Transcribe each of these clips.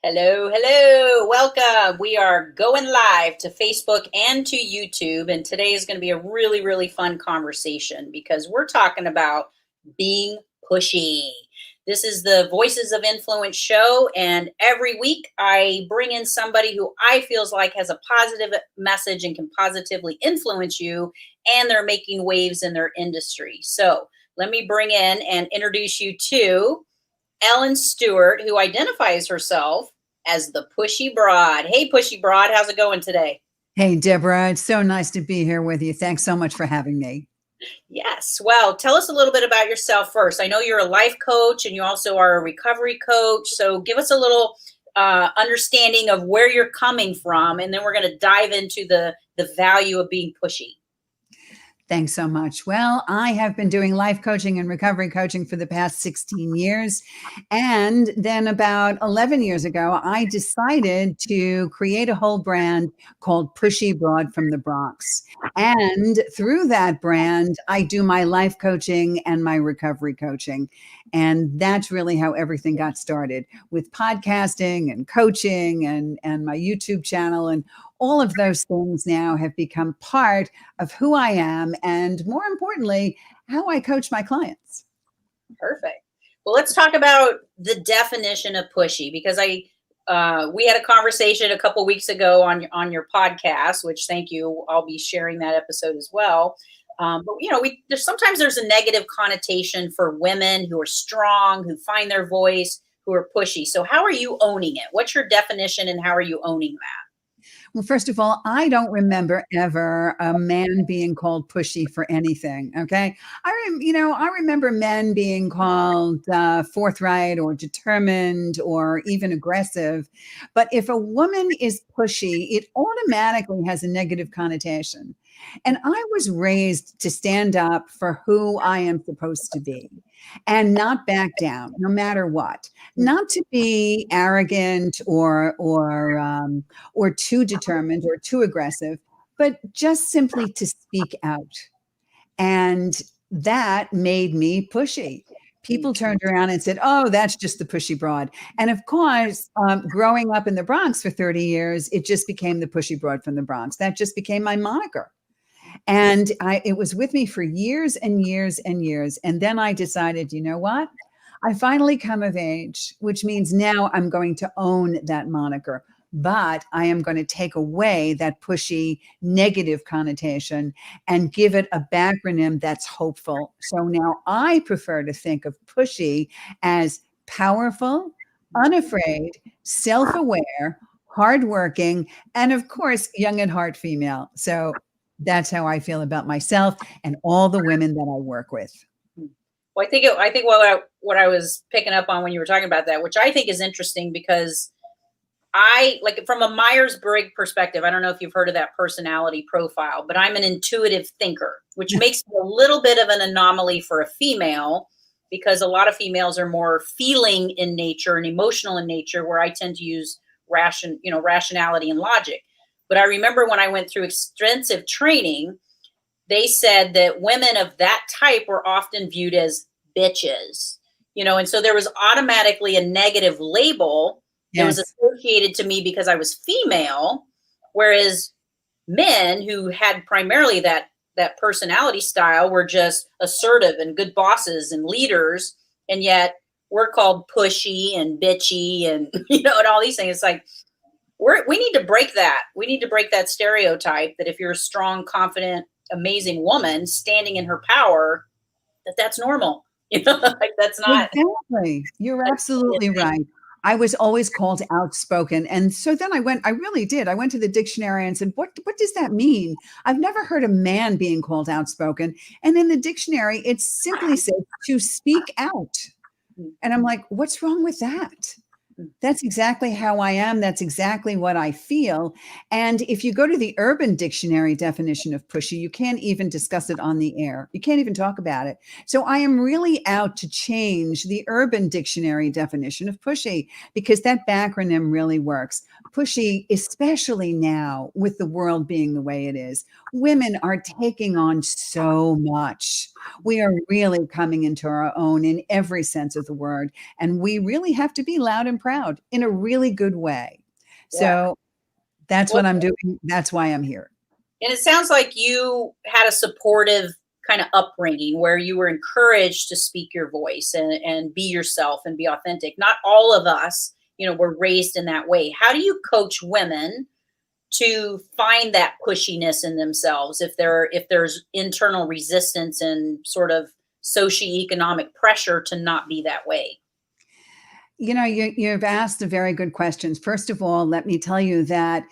Hello, hello. Welcome. We are going live to Facebook and to YouTube. And today is going to be a really, really fun conversation because we're talking about being pushy. This is the Voices of Influence show. And every week I bring in somebody who I feels like has a positive message and can positively influence you. And they're making waves in their industry. So let me bring in and introduce you to Ellen Stewart, who identifies herself as the Pushy Broad. Hey, Pushy Broad, how's it going today? Hey, Debra, it's so nice to be here with you. Thanks so much for having me. Yes. Well, tell us a little bit about yourself first. I know you're a life coach and you also are a recovery coach. So give us a little understanding of where you're coming from, and then we're going to dive into the value of being pushy. Thanks so much. Well, I have been doing life coaching and recovery coaching for the past 16 years. And then about 11 years ago, I decided to create a whole brand called Pushy Broad from the Bronx. And through that brand, I do my life coaching and my recovery coaching. And that's really how everything got started with podcasting and coaching and my YouTube channel. And all of those things now have become part of who I am, and more importantly, how I coach my clients. Perfect. Well, let's talk about the definition of pushy because we had a conversation a couple weeks ago on your podcast, which thank you. I'll be sharing that episode as well. But there's a negative connotation for women who are strong, who find their voice, who are pushy. So how are you owning it? What's your definition and how are you owning that? Well, first of all, I don't remember ever a man being called pushy for anything. Okay, I remember men being called forthright or determined or even aggressive. But if a woman is pushy, it automatically has a negative connotation. And I was raised to stand up for who I am supposed to be and not back down, no matter what. Not to be arrogant or too determined or too aggressive, but just simply to speak out. And that made me pushy. People turned around and said, "Oh, that's just the Pushy Broad." And of course, growing up in the Bronx for 30 years, it just became the Pushy Broad from the Bronx. That just became my moniker. And it was with me for years and years and years. And then I decided, you know what? I finally come of age, which means now I'm going to own that moniker. But I am going to take away that pushy negative connotation and give it a backronym that's hopeful. So now I prefer to think of pushy as powerful, unafraid, self aware, hardworking, and of course, young at heart female. So that's how I feel about myself and all the women that I work with. Well, I think what I was picking up on when you were talking about that, which I think is interesting because I like from a Myers-Briggs perspective. I don't know if you've heard of that personality profile, but I'm an intuitive thinker, which makes me a little bit of an anomaly for a female because a lot of females are more feeling in nature and emotional in nature, where I tend to use rationality and logic. But I remember when I went through extensive training, they said that women of that type were often viewed as bitches, and so there was automatically a negative label that was associated to me because I was female, whereas men who had primarily that personality style were just assertive and good bosses and leaders, and yet we're called pushy and bitchy and and all these things. It's like we need to break that. We need to break that stereotype that if you're a strong, confident, amazing woman standing in her power, that's normal. Like that's not. Exactly. You're absolutely right. I was always called outspoken. And so then I really did. I went to the dictionary and said, what does that mean? I've never heard a man being called outspoken. And in the dictionary, it simply says to speak out. And I'm like, what's wrong with that? That's exactly how I am. That's exactly what I feel. And if you go to the Urban Dictionary definition of pushy, you can't even discuss it on the air. You can't even talk about it. So I am really out to change the Urban Dictionary definition of pushy because that backronym really works. Pushy, especially now with the world being the way it is, women are taking on so much. We are really coming into our own in every sense of the word. And we really have to be loud and proud in a really good way. Yeah. So that's Well, what I'm doing. That's why I'm here. and it sounds like you had a supportive kind of upbringing where you were encouraged to speak your voice and be yourself and be authentic. Not all of us, were raised in that way. How do you coach women to find that pushiness in themselves if there's internal resistance and sort of socioeconomic pressure to not be that way? You've asked a very good questions. First of all, let me tell you that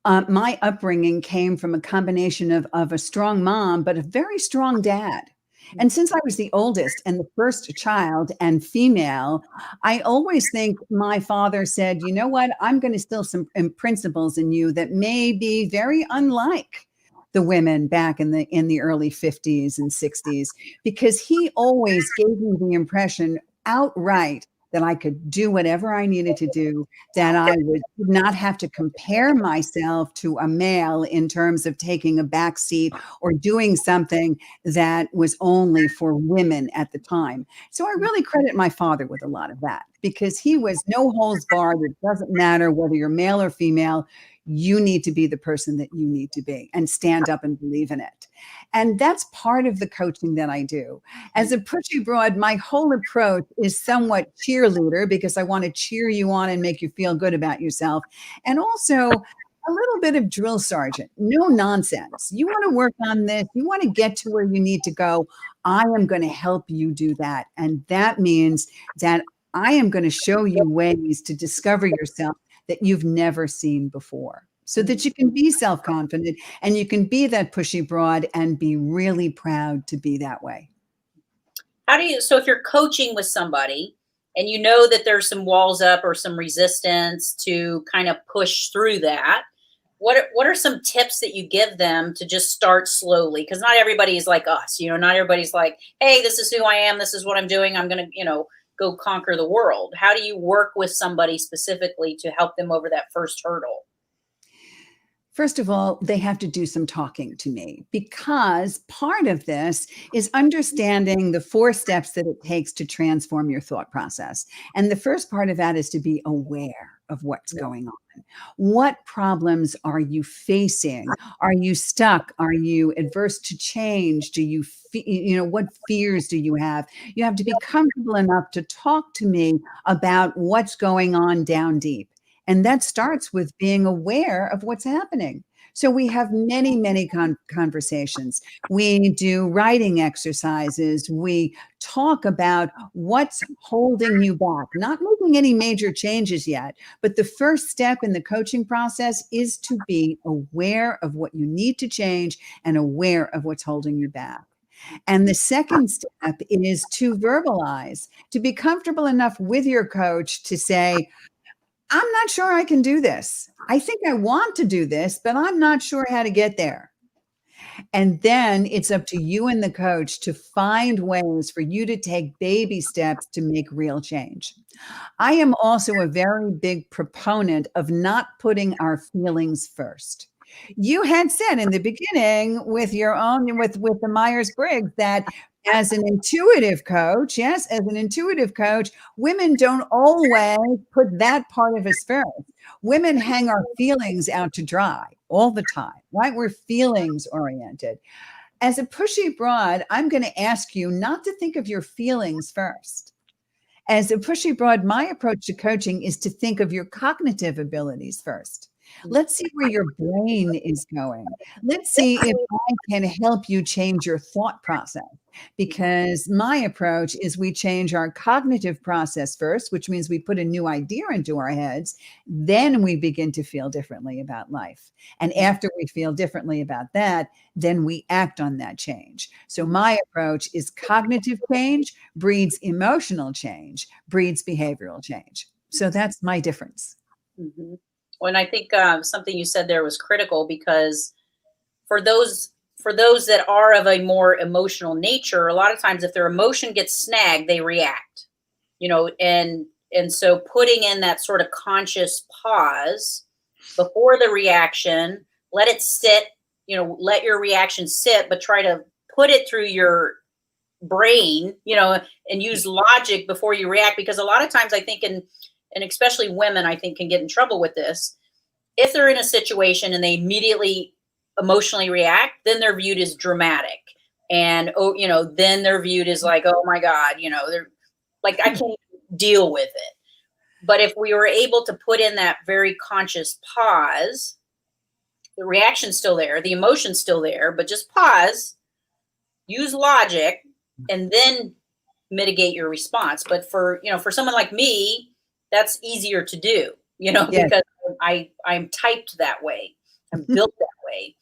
my upbringing came from a combination of a strong mom, but a very strong dad. And since I was the oldest and the first child and female, I always think my father said, you know what, I'm going to instill some principles in you that may be very unlike the women back in the early 50s and 60s, because he always gave me the impression outright that I could do whatever I needed to do, that I would not have to compare myself to a male in terms of taking a back seat or doing something that was only for women at the time. So I really credit my father with a lot of that, because he was no holds barred. It doesn't matter whether you're male or female. You need to be the person that you need to be and stand up and believe in it. And that's part of the coaching that I do. As a Pushy Broad, my whole approach is somewhat cheerleader, because I want to cheer you on and make you feel good about yourself. And also a little bit of drill sergeant, no nonsense. You want to work on this, you want to get to where you need to go. I am going to help you do that. And that means that I am going to show you ways to discover yourself that you've never seen before, so that you can be self-confident and you can be that pushy broad and be really proud to be that way. So if you're coaching with somebody and you know that there's some walls up or some resistance to kind of push through that, what are some tips that you give them to just start slowly? Because not everybody's like us, not everybody's like, hey, this is who I am, this is what I'm doing, I'm going to, go conquer the world. How do you work with somebody specifically to help them over that first hurdle? First of all, they have to do some talking to me, because part of this is understanding the 4 steps that it takes to transform your thought process. And the first part of that is to be aware of what's going on. What problems are you facing? Are you stuck? Are you adverse to change? Do you, what fears do you have? You have to be comfortable enough to talk to me about what's going on down deep. And that starts with being aware of what's happening. So we have many, many conversations. We do writing exercises. We talk about what's holding you back, not making any major changes yet. But the first step in the coaching process is to be aware of what you need to change and aware of what's holding you back. And the second step is to verbalize, to be comfortable enough with your coach to say, I'm not sure I can do this. I think I want to do this, but I'm not sure how to get there. And then it's up to you and the coach to find ways for you to take baby steps to make real change. I am also a very big proponent of not putting our feelings first. You had said in the beginning with the Myers-Briggs that as an intuitive coach, yes, as an intuitive coach, women don't always put that part of us first. Women hang our feelings out to dry all the time, right? We're feelings oriented. As a pushy broad, I'm going to ask you not to think of your feelings first. As a pushy broad, my approach to coaching is to think of your cognitive abilities first. Let's see where your brain is going. Let's see if I can help you change your thought process. Because my approach is we change our cognitive process first, which means we put a new idea into our heads. Then we begin to feel differently about life. And after we feel differently about that, then we act on that change. So my approach is cognitive change breeds emotional change, breeds behavioral change. So that's my difference. Mm-hmm. Well, and I think something you said there was critical, because for those that are of a more emotional nature, a lot of times if their emotion gets snagged, they react. And so putting in that sort of conscious pause before the reaction, let it sit. Let your reaction sit, but try to put it through your brain, and use logic before you react. Because a lot of times I think, and especially women, I think, can get in trouble with this. If they're in a situation and they immediately emotionally react, then they're viewed as dramatic. And, then they're viewed as like, oh my God, they're like, I can't deal with it. But if we were able to put in that very conscious pause, the reaction's still there, the emotion's still there, but just pause, use logic, and then mitigate your response. But for someone like me, that's easier to do, Yes. because I'm typed that way. I'm built that way.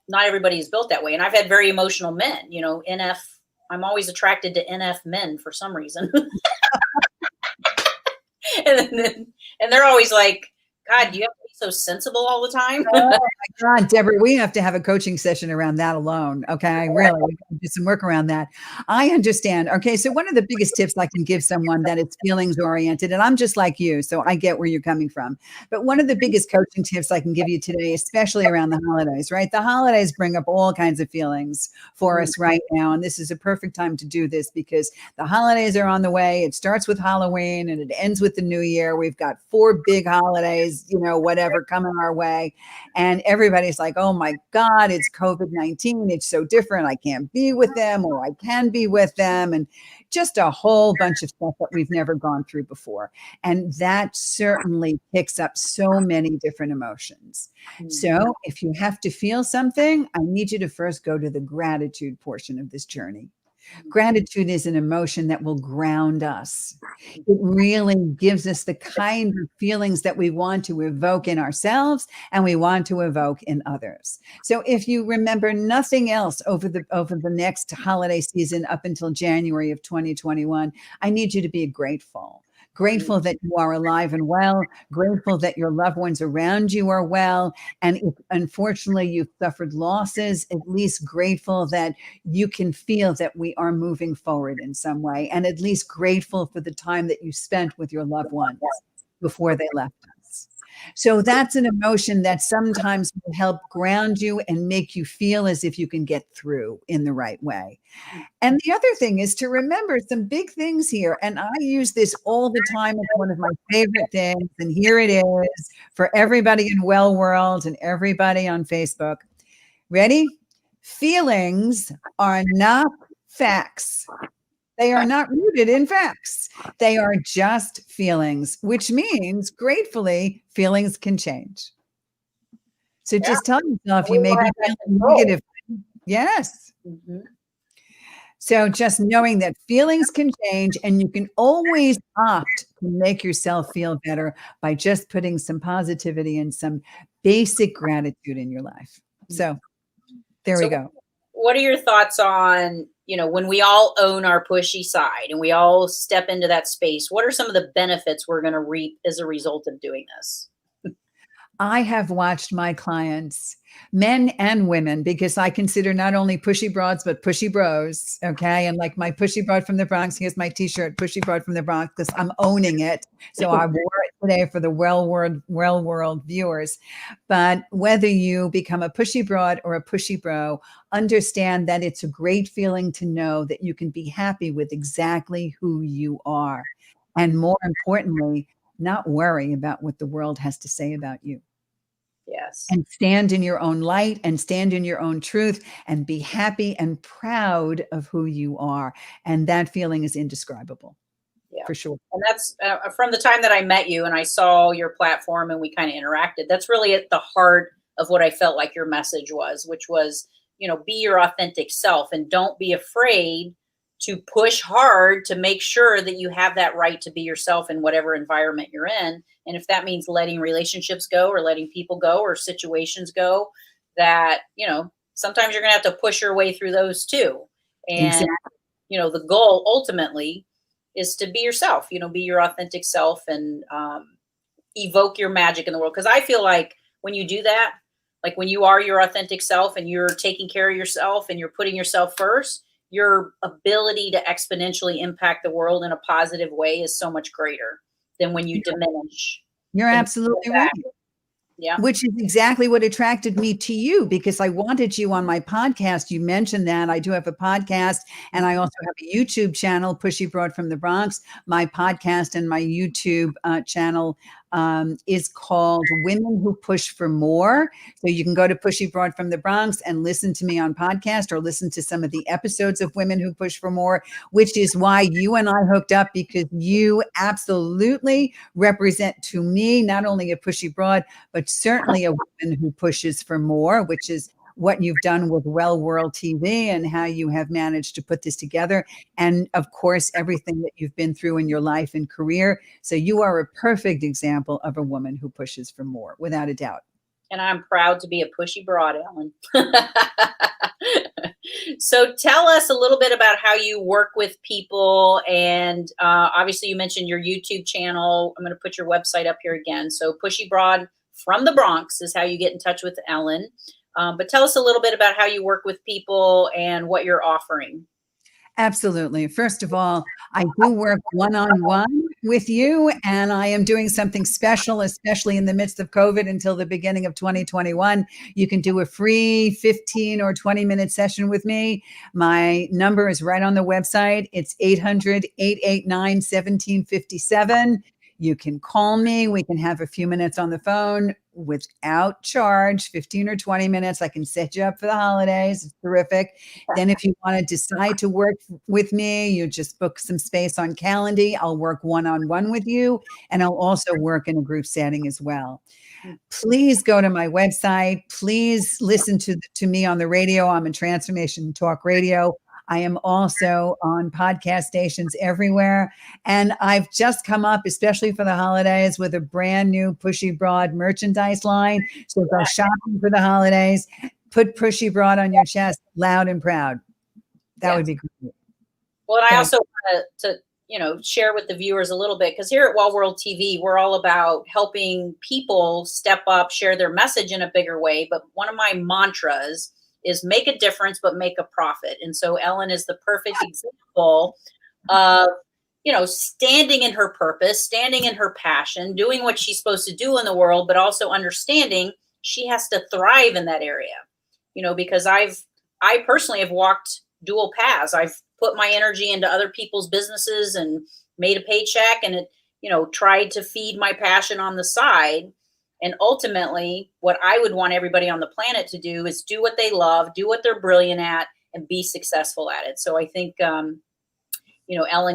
Not everybody is built that way. And I've had very emotional men, I'm always attracted to NF men for some reason. and they're always like, God, do you have to be so sensible all the time? Oh my God, Debra, we have to have a coaching session around that alone. Okay. Really, we can do some work around that. I understand. Okay. So one of the biggest tips I can give someone that it's feelings oriented, and I'm just like you, so I get where you're coming from. But one of the biggest coaching tips I can give you today, especially around the holidays, right? The holidays bring up all kinds of feelings for us right now. And this is a perfect time to do this because the holidays are on the way. It starts with Halloween and it ends with the New Year. We've got 4 big holidays, whatever coming our way. And everybody's like, oh my God, it's COVID-19. It's so different. I can't be with them, or I can be with them. And just a whole bunch of stuff that we've never gone through before. And that certainly picks up so many different emotions. So if you have to feel something, I need you to first go to the gratitude portion of this journey. Gratitude is an emotion that will ground us. It really gives us the kind of feelings that we want to evoke in ourselves and we want to evoke in others. So if you remember nothing else over the next holiday season up until January of 2021, I need you to be grateful. Grateful that you are alive and well, grateful that your loved ones around you are well. And if unfortunately you've suffered losses, at least grateful that you can feel that we are moving forward in some way, and at least grateful for the time that you spent with your loved ones before they left us. So that's an emotion that sometimes will help ground you and make you feel as if you can get through in the right way. And the other thing is to remember some big things here. And I use this all the time. It's one of my favorite things. And here it is for everybody in Well World and everybody on Facebook. Ready? Feelings are not facts. They are not rooted in facts. They are just feelings, which means gratefully feelings can change. So just tell yourself you may be feeling negative. Yes. So just knowing that feelings can change and you can always opt to make yourself feel better by just putting some positivity and some basic gratitude in your life. So there we go. What are your thoughts on, when we all own our pushy side and we all step into that space, what are some of the benefits we're going to reap as a result of doing this? I have watched my clients, men and women, because I consider not only pushy broads, but pushy bros. Okay. And like my pushy broad from the Bronx, here's my t-shirt, pushy broad from the Bronx, because I'm owning it. So I wore it today for the Well World viewers. But whether you become a pushy broad or a pushy bro, understand that it's a great feeling to know that you can be happy with exactly who you are. And more importantly, not worry about what the world has to say about you. Yes. And stand in your own light and stand in your own truth and be happy and proud of who you are. And that feeling is indescribable. Yeah, for sure. And that's from the time that I met you and I saw your platform and we kind of interacted. That's really at the heart of what I felt like your message was, which was, be your authentic self and don't be afraid to push hard to make sure that you have that right to be yourself in whatever environment you're in. And if that means letting relationships go or letting people go or situations go, that, sometimes you're going to have to push your way through those too. And, exactly. The goal ultimately is to be yourself, be your authentic self and evoke your magic in the world. Because I feel like when you do that, like when you are your authentic self and you're taking care of yourself and you're putting yourself first, your ability to exponentially impact the world in a positive way is so much greater than when you diminish. You're absolutely right. Yeah. Which is exactly what attracted me to you, because I wanted you on my podcast. You mentioned that I do have a podcast, and I also have a YouTube channel, Pushy Broad from the Bronx. My podcast and my YouTube channel is called Women Who Push for More. So you can go to Pushy Broad from the Bronx and listen to me on podcast, or listen to some of the episodes of Women Who Push for More, which is why you and I hooked up, because you absolutely represent to me not only a Pushy Broad, but certainly a woman who pushes for more, which is what you've done with Well World TV and how you have managed to put this together. And of course, everything that you've been through in your life and career. So you are a perfect example of a woman who pushes for more, without a doubt. And I'm proud to be a Pushy Broad, Ellen. So tell us a little bit about how you work with people. And obviously you mentioned your YouTube channel. I'm going to put your website up here again. So Pushy Broad from the Bronx is how you get in touch with Ellen. But tell us a little bit about how you work with people and what you're offering. Absolutely. First of all, I do work one-on-one with you, and I am doing something special, especially in the midst of COVID until the beginning of 2021. You can do a free 15 or 20-minute session with me. My number is right on the website. It's 800-889-1757. You can call me. We can have a few minutes on the phone without charge, 15 or 20 minutes. I can set you up for the holidays. It's terrific. Then if you want to decide to work with me, you just book some space on Calendly. I'll work one-on-one with you, and I'll also work in a group setting as well. Please go to my website. Please listen to me on the radio. I'm in Transformation Talk Radio. I am also on podcast stations everywhere. And I've just come up, especially for the holidays, with a brand new Pushy Broad merchandise line. So go shopping for the holidays. Put Pushy Broad on your chest, loud and proud. That would be great. Well, and I also want to share with the viewers a little bit, because here at Well World TV, we're all about helping people step up, share their message in a bigger way. But one of my mantras is make a difference, but make a profit. And so Ellen is the perfect example of, standing in her purpose, standing in her passion, doing what she's supposed to do in the world, but also understanding she has to thrive in that area, because I personally have walked dual paths. I've put my energy into other people's businesses and made a paycheck, and tried to feed my passion on the side. And ultimately, what I would want everybody on the planet to do is do what they love, do what they're brilliant at, and be successful at it. So I think, Ellen,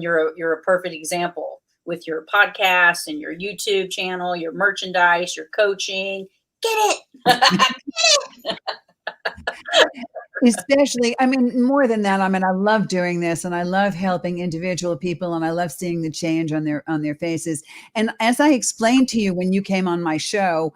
you're a perfect example with your podcast and your YouTube channel, your merchandise, your coaching. Get it. Especially, more than that, I love doing this, and I love helping individual people, and I love seeing the change on their faces. And as I explained to you when you came on my show,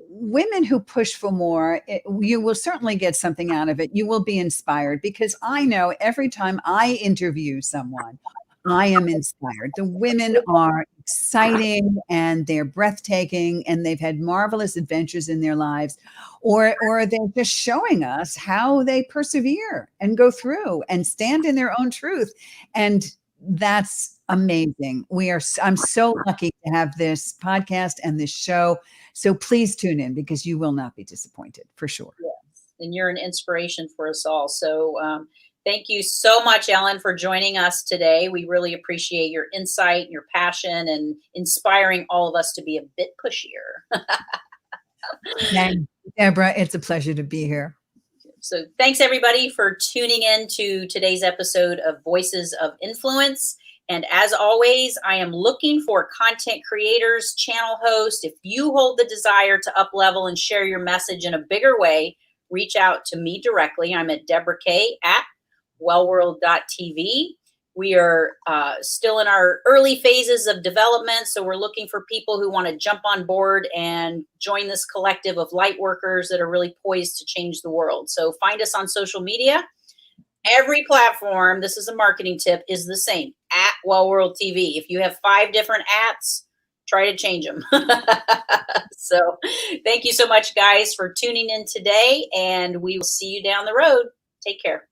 women who push for more, you will certainly get something out of it. You will be inspired, because I know every time I interview someone, I am inspired. The women are exciting, and they're breathtaking, and they've had marvelous adventures in their lives, or they're just showing us how they persevere and go through and stand in their own truth. And that's amazing. I'm so lucky to have this podcast and this show. So please tune in, because you will not be disappointed, for sure. Yes. And you're an inspiration for us all. So, thank you so much, Ellen, for joining us today. We really appreciate your insight, your passion, and inspiring all of us to be a bit pushier. Thanks, Debra. It's a pleasure to be here. So thanks, everybody, for tuning in to today's episode of Voices of Influence. And as always, I am looking for content creators, channel hosts. If you hold the desire to up-level and share your message in a bigger way, reach out to me directly. I'm at Debra K at wellworld.tv. We are still in our early phases of development, so we're looking for people who want to jump on board and join this collective of light workers that are really poised to change the world. So find us on social media. Every platform, this is a marketing tip, is the same, at Well World TV. If you have 5 different ats, try to change them. So thank you so much, guys, for tuning in today, and we will see you down the road. Take care.